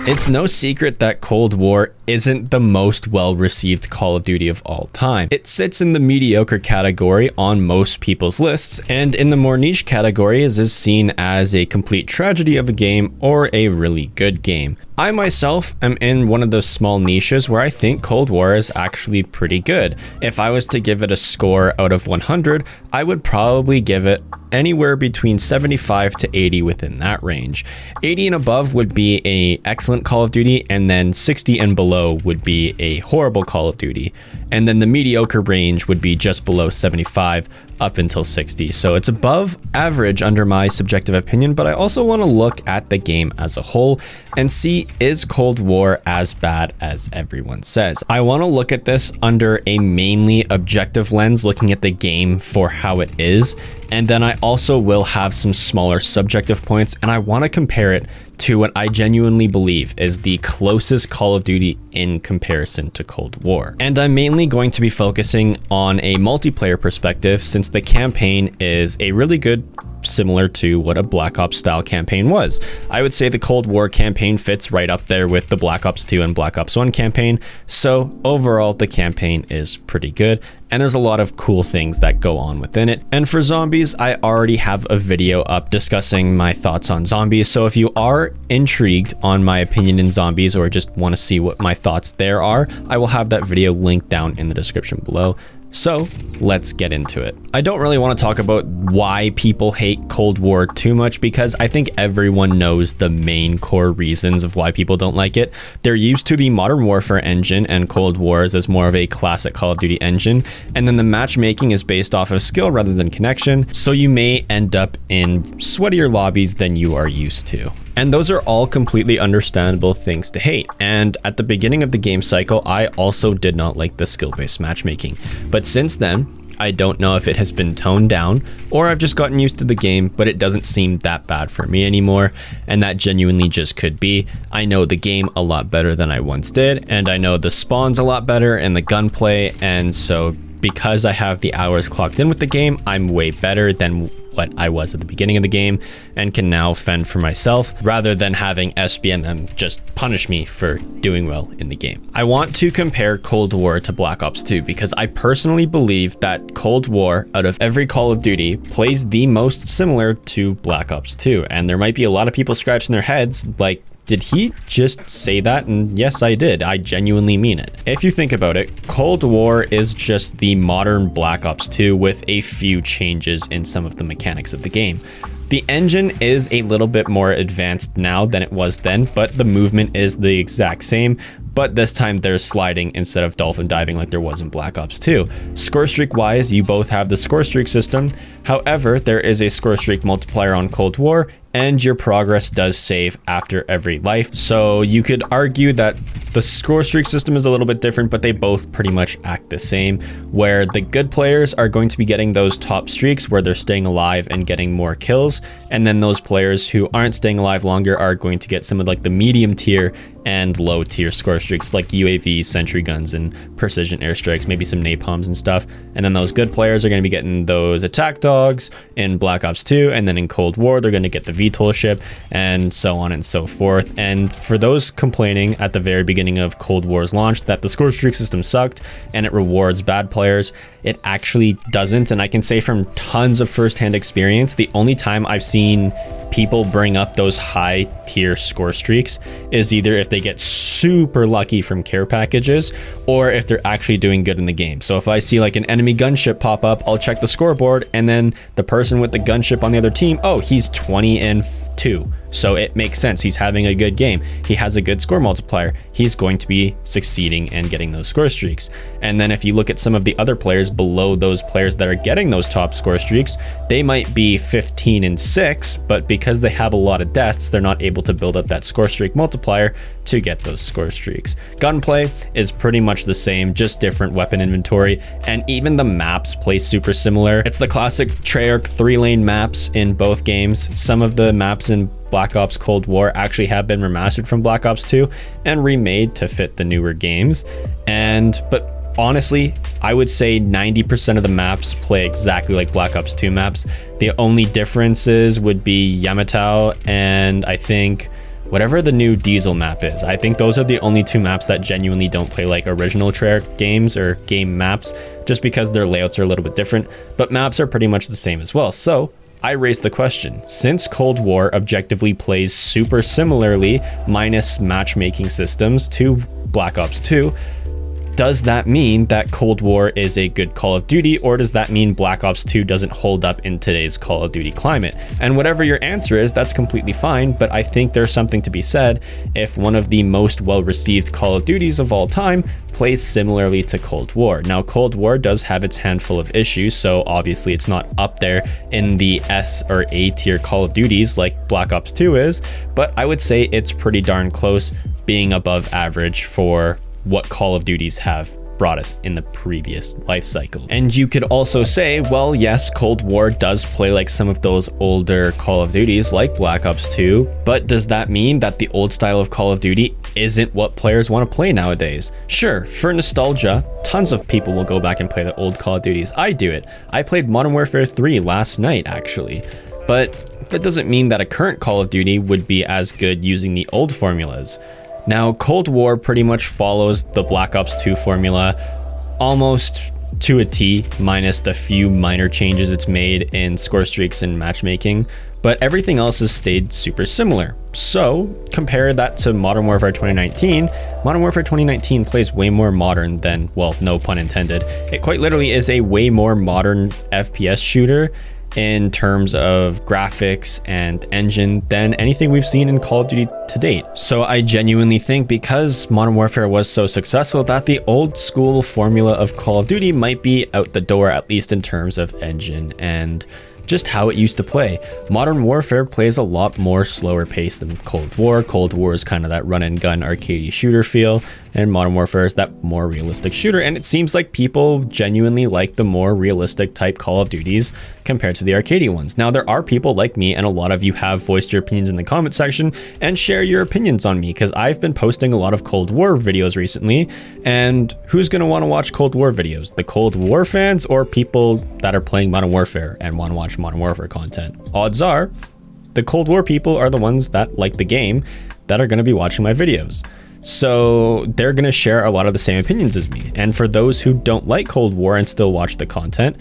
It's no secret that Cold War isn't the most well-received Call of Duty of all time. It sits in the mediocre category on most people's lists, and in the more niche categories is seen as a complete tragedy of a game or a really good game. I myself am in one of those small niches where I think Cold War is actually pretty good. If I was to give it a score out of 100, I would probably give it anywhere between 75 to 80 within that range. 80 and above would be an excellent Call of Duty, and then 60 and below would be a horrible Call of Duty. And then the mediocre range would be just below 75 up until 60. So it's above average under my subjective opinion, but I also want to look at the game as a whole and see, is Cold War as bad as everyone says? I want to look at this under a mainly objective lens, looking at the game for how it is. And then I also will have some smaller subjective points, and I want to compare it to what I genuinely believe is the closest Call of Duty in comparison to Cold War. And I'm mainly going to be focusing on a multiplayer perspective, since the campaign is a really good, similar to what a Black Ops style campaign was. I would say the Cold War campaign fits right up there with the Black Ops 2 and Black Ops 1 campaign. So overall, the campaign is pretty good, and there's a lot of cool things that go on within it. And for zombies, I already have a video up discussing my thoughts on zombies. So if you are intrigued on my opinion in zombies, or just want to see what my thoughts there are, I will have that video linked down in the description below. So let's get into it. I don't really want to talk about why people hate Cold War too much, because I think everyone knows the main core reasons of why people don't like it. They're used to the Modern Warfare engine and Cold War's as more of a classic Call of Duty engine, and then the matchmaking is based off of skill rather than connection, so you may end up in sweatier lobbies than you are used to. And those are all completely understandable things to hate. And at the beginning of the game cycle, I also did not like the skill-based matchmaking. But since then, I don't know if it has been toned down or I've just gotten used to the game, but it doesn't seem that bad for me anymore. And that genuinely just could be. I know the game a lot better than I once did, and I know the spawns a lot better and the gunplay. And so because I have the hours clocked in with the game, I'm way better than what I was at the beginning of the game, and can now fend for myself rather than having SBMM just punish me for doing well in the game. I want to compare Cold War to Black Ops 2 because I personally believe that Cold War, out of every Call of Duty, plays the most similar to Black Ops 2. And there might be a lot of people scratching their heads like, did he just say that? And yes, I did. I genuinely mean it. If you think about it, Cold War is just the modern Black Ops 2 with a few changes in some of the mechanics of the game. The engine is a little bit more advanced now than it was then, but the movement is the exact same. But this time there's sliding instead of dolphin diving like there was in Black Ops 2. Score streak wise, you both have the score streak system. However, there is a score streak multiplier on Cold War, and your progress does save after every life. So you could argue that the score streak system is a little bit different, but they both pretty much act the same, where the good players are going to be getting those top streaks where they're staying alive and getting more kills. And then those players who aren't staying alive longer are going to get some of like the medium tier and low tier score streaks like UAVs, sentry guns, and precision airstrikes, maybe some napalms and stuff. And then those good players are going to be getting those attack dogs in Black Ops 2, and then in Cold War they're going to get the VTOL ship, and so on and so forth. And for those complaining at the very beginning of Cold War's launch that the score streak system sucked and it rewards bad players, it actually doesn't. And I can say from tons of first-hand experience, the only time I've seen people bring up those high tier score streaks is either if they get super lucky from care packages or if they're actually doing good in the game. So if I see like an enemy gunship pop up, I'll check the scoreboard, and then the person with the gunship on the other team, oh, he's 20-2. So it makes sense. He's having a good game. He has a good score multiplier. He's going to be succeeding and getting those score streaks. And then if you look at some of the other players below those players that are getting those top score streaks, they might be 15-6, but because they have a lot of deaths, they're not able to build up that score streak multiplier to get those score streaks. Gunplay is pretty much the same, just different weapon inventory, and even the maps play super similar. It's the classic Treyarch 3-lane maps in both games. Some of the maps in Black Ops Cold War actually have been remastered from Black Ops 2 and remade to fit the newer games. But honestly, I would say 90% of the maps play exactly like Black Ops 2 maps. The only differences would be Yamato and I think whatever the new Diesel map is. I think those are the only two maps that genuinely don't play like original Treyarch games or game maps, just because their layouts are a little bit different, but maps are pretty much the same as well. So I raised the question, since Cold War objectively plays super similarly, minus matchmaking systems, to Black Ops 2, does that mean that Cold War is a good Call of Duty, or does that mean Black Ops 2 doesn't hold up in today's Call of Duty climate? And whatever your answer is, that's completely fine, but I think there's something to be said if one of the most well-received Call of Duties of all time plays similarly to Cold War. Now, Cold War does have its handful of issues, so obviously it's not up there in the S or A tier Call of Duties like Black Ops 2 is, but I would say it's pretty darn close, being above average for what Call of Duties have brought us in the previous life cycle. And you could also say, well, yes, Cold War does play like some of those older Call of Duties like Black Ops 2, but does that mean that the old style of Call of Duty isn't what players want to play nowadays? Sure, for nostalgia, tons of people will go back and play the old Call of Duties. I do it. I played Modern Warfare 3 last night, actually. But that doesn't mean that a current Call of Duty would be as good using the old formulas. Now, Cold War pretty much follows the Black Ops 2 formula almost to a T, minus the few minor changes it's made in score streaks and matchmaking, but everything else has stayed super similar. So compare that to Modern Warfare 2019. Modern Warfare 2019 plays way more modern than, well, no pun intended. It quite literally is a way more modern FPS shooter in terms of graphics and engine than anything we've seen in Call of Duty to date. So I genuinely think, because Modern Warfare was so successful, that the old school formula of Call of Duty might be out the door, at least in terms of engine and just how it used to play. Modern Warfare plays a lot more slower pace than Cold War. Cold War is kind of that run and gun arcadey shooter feel, and Modern Warfare is that more realistic shooter. And it seems like people genuinely like the more realistic type Call of Duties compared to the arcadey ones. Now, there are people like me, and a lot of you have voiced your opinions in the comment section and share your opinions on me, because I've been posting a lot of Cold War videos recently. And who's going to want to watch Cold War videos? The Cold War fans, or people that are playing Modern Warfare and want to watch Modern Warfare content? Odds are the Cold War people are the ones that like the game that are going to be watching my videos. So they're going to share a lot of the same opinions as me. And for those who don't like Cold War and still watch the content,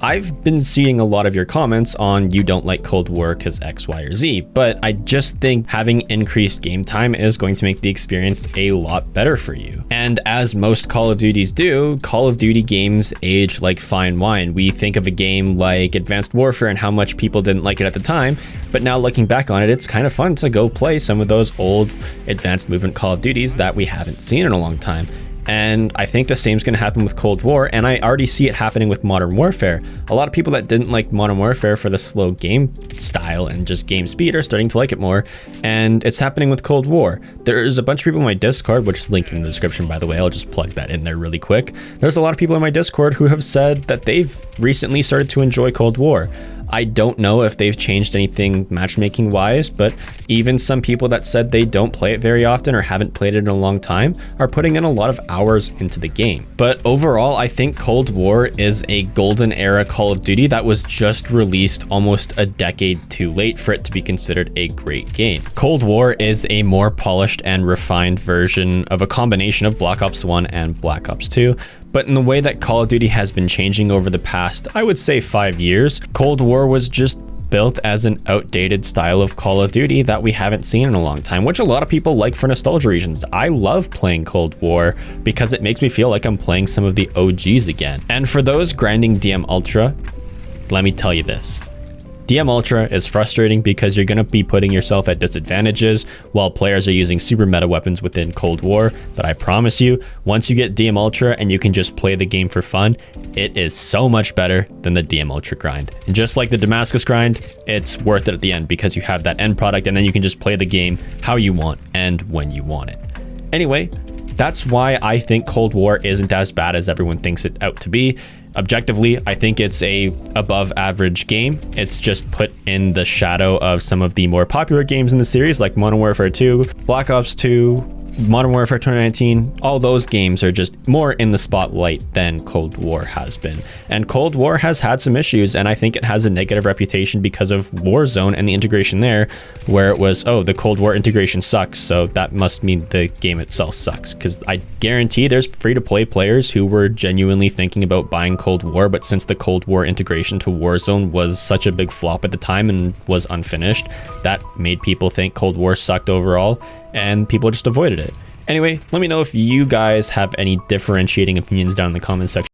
I've been seeing a lot of your comments on you don't like Cold War because X, Y, or Z, but I just think having increased game time is going to make the experience a lot better for you. And as most Call of Duties do, Call of Duty games age like fine wine. We think of a game like Advanced Warfare and how much people didn't like it at the time, but now looking back on it, it's kind of fun to go play some of those old advanced movement Call of Duties that we haven't seen in a long time. And I think the same is going to happen with Cold War, and I already see it happening with Modern Warfare. A lot of people that didn't like Modern Warfare for the slow game style and just game speed are starting to like it more, and it's happening with Cold War. There's a bunch of people in my Discord, which is linked in the description, by the way. I'll just plug that in there really quick. There's a lot of people in my Discord who have said that they've recently started to enjoy Cold War. I don't know if they've changed anything matchmaking wise, but even some people that said they don't play it very often or haven't played it in a long time are putting in a lot of hours into the game. But overall, I think Cold War is a golden era Call of Duty that was just released almost a decade too late for it to be considered a great game. Cold War is a more polished and refined version of a combination of Black Ops 1 and Black Ops 2. But in the way that Call of Duty has been changing over the past, I would say 5 years, Cold War was just built as an outdated style of Call of Duty that we haven't seen in a long time, which a lot of people like for nostalgia reasons. I love playing Cold War because it makes me feel like I'm playing some of the OGs again. And for those grinding DM Ultra, let me tell you this. DM Ultra is frustrating because you're going to be putting yourself at disadvantages while players are using super meta weapons within Cold War, but I promise you, once you get DM Ultra and you can just play the game for fun, it is so much better than the DM Ultra grind. And just like the Damascus grind, it's worth it at the end because you have that end product and then you can just play the game how you want and when you want it. Anyway, that's why I think Cold War isn't as bad as everyone thinks it out to be. Objectively, I think it's a above average game. It's just put in the shadow of some of the more popular games in the series like Modern Warfare 2, Black Ops 2, Modern Warfare 2019, all those games are just more in the spotlight than Cold War has been. And Cold War has had some issues, and I think it has a negative reputation because of Warzone and the integration there, where it was, oh, the Cold War integration sucks, so that must mean the game itself sucks. Because I guarantee there's free-to-play players who were genuinely thinking about buying Cold War, but since the Cold War integration to Warzone was such a big flop at the time and was unfinished, that made people think Cold War sucked overall, and people just avoided it. Anyway, let me know if you guys have any differentiating opinions down in the comment section